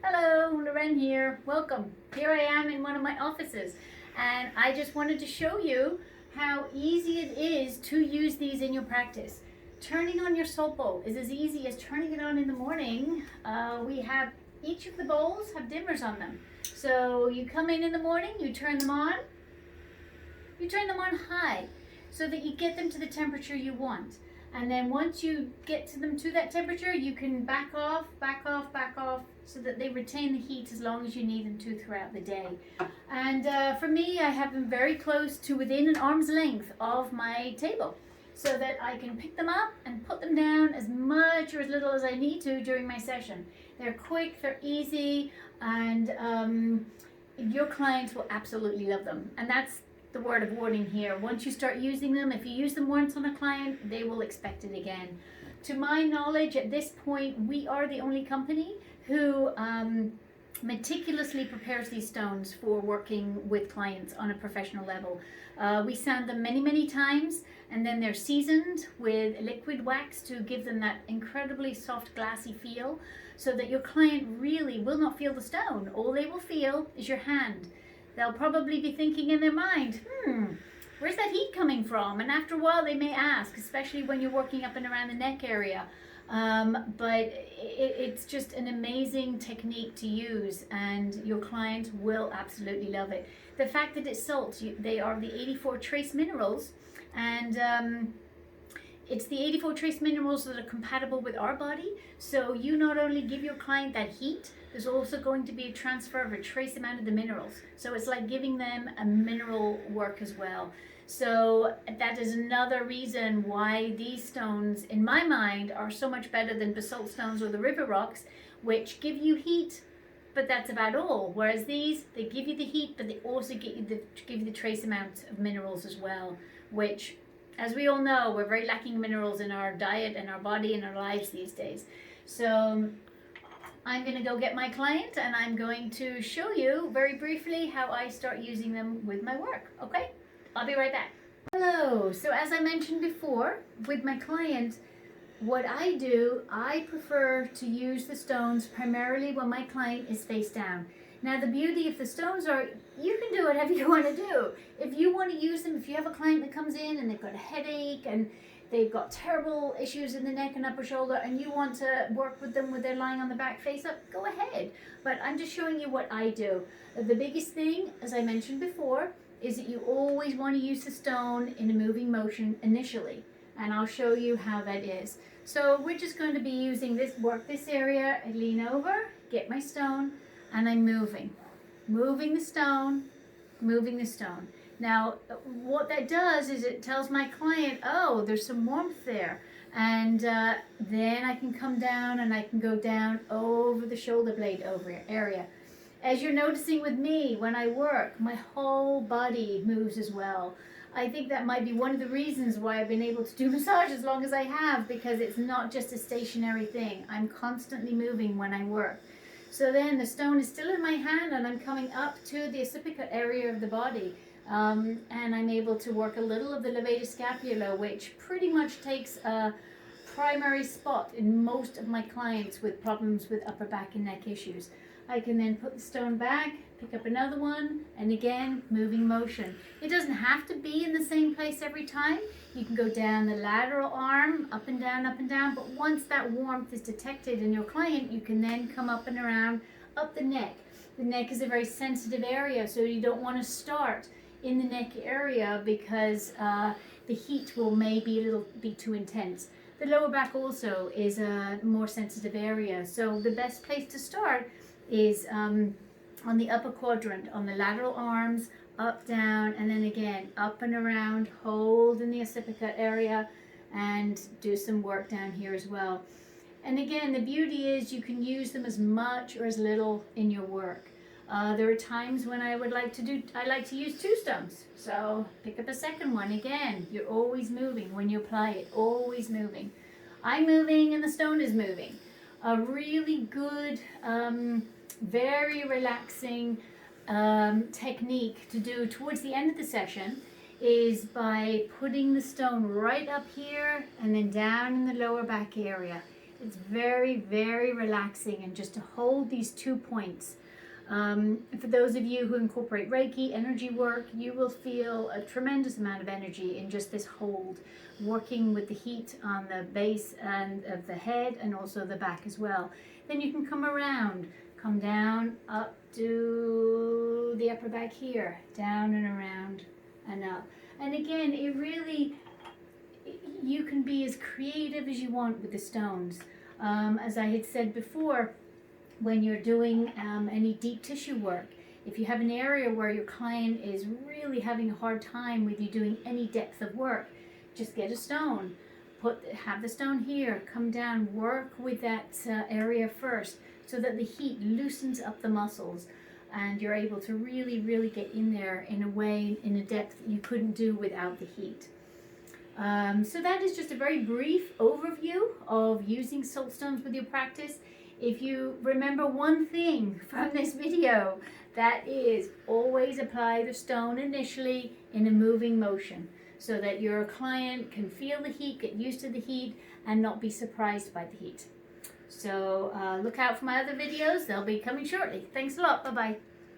Hello, Loren here. Welcome. Here I am in one of my offices, and I just wanted to show you how easy it is to use these in your practice. Turning on your salt bowl is as easy as turning it on in the morning. We have each of the bowls have dimmers on them. So you come in the morning, you turn them on. You turn them on high so that you get them to the temperature you want. And then once you get to them to that temperature, you can back off, so that they retain the heat as long as you need them to throughout the day. And for me, I have them very close to within an arm's length of my table, so that I can pick them up and put them down as much or as little as I need to during my session. They're quick, they're easy, and your clients will absolutely love them. And that's the word of warning here. Once you start using them, if you use them once on a client, they will expect it again. To my knowledge, at this point, we are the only company who meticulously prepares these stones for working with clients on a professional level. We sand them many times, and then they're seasoned with liquid wax to give them that incredibly soft, glassy feel, so that your client really will not feel the stone. All they will feel is your hand. They'll probably be thinking in their mind, where's that heat coming from? And after a while they may ask, especially when you're working up and around the neck area. But it's just an amazing technique to use, and your clients will absolutely love it. The fact that it's salt, they are the 84 trace minerals, and it's the 84 trace minerals that are compatible with our body. So you not only give your client that heat, there's also going to be a transfer of a trace amount of the minerals. So it's like giving them a mineral work as well. So that is another reason why these stones, in my mind, are so much better than basalt stones or the river rocks, which give you heat, but that's about all. Whereas these, they give you the heat, but they also give you the trace amount of minerals as well, which, as we all know, we're very lacking minerals in our diet and our body and our lives these days. So I'm going to go get my client, and I'm going to show you very briefly how I start using them with my work. Okay? I'll be right back. Hello. So as I mentioned before, with my client, what I do, I prefer to use the stones primarily when my client is face down. Now the beauty of the stones are, you can do whatever you want to do. If you want to use them, if you have a client that comes in and they've got a headache and they've got terrible issues in the neck and upper shoulder, and you want to work with them when they're lying on the back face up, go ahead. But I'm just showing you what I do. The biggest thing, as I mentioned before, is that you always want to use the stone in a moving motion initially. And I'll show you how that is. So we're just going to be using this area. I lean over, get my stone, and I'm moving the stone, moving the stone. Now, what that does is it tells my client, oh, there's some warmth there. And then I can come down, and I can go down over the shoulder blade area. As you're noticing with me, when I work, my whole body moves as well. I think that might be one of the reasons why I've been able to do massage as long as I have, because it's not just a stationary thing. I'm constantly moving when I work. So then the stone is still in my hand, and I'm coming up to the occiput area of the body. And I'm able to work a little of the levator scapula, which pretty much takes a primary spot in most of my clients with problems with upper back and neck issues. I can then put the stone back, pick up another one, and again, moving motion. It doesn't have to be in the same place every time. You can go down the lateral arm, up and down, but once that warmth is detected in your client, you can then come up and around, up the neck. The neck is a very sensitive area, so you don't want to start in the neck area because the heat will maybe be too intense. The lower back also is a more sensitive area, so the best place to start is on the upper quadrant, on the lateral arms, up, down, and then again up and around, hold in the occiput area, and do some work down here as well. And again, the beauty is you can use them as much or as little in your work. There are times when I like to use two stones, so pick up a second one. Again, you're always moving when you apply it, always moving. I'm moving and the stone is moving. A really good, very relaxing technique to do towards the end of the session is by putting the stone right up here and then down in the lower back area. It's very, very relaxing, and just to hold these 2 points. For those of you who incorporate Reiki, energy work, you will feel a tremendous amount of energy in just this hold, working with the heat on the base and of the head and also the back as well. Then you can come around, come down, up to the upper back here, down and around and up. And again, you can be as creative as you want with the stones. As I had said before, when you're doing any deep tissue work, if you have an area where your client is really having a hard time with you doing any depth of work, just get a stone, have the stone here, come down, work with that area first, so that the heat loosens up the muscles and you're able to really, really get in there in a way, in a depth that you couldn't do without the heat. So that is just a very brief overview of using salt stones with your practice. If you remember one thing from this video, that is always apply the stone initially in a moving motion so that your client can feel the heat, get used to the heat, and not be surprised by the heat. So look out for my other videos. They'll be coming shortly. Thanks a lot. Bye-bye.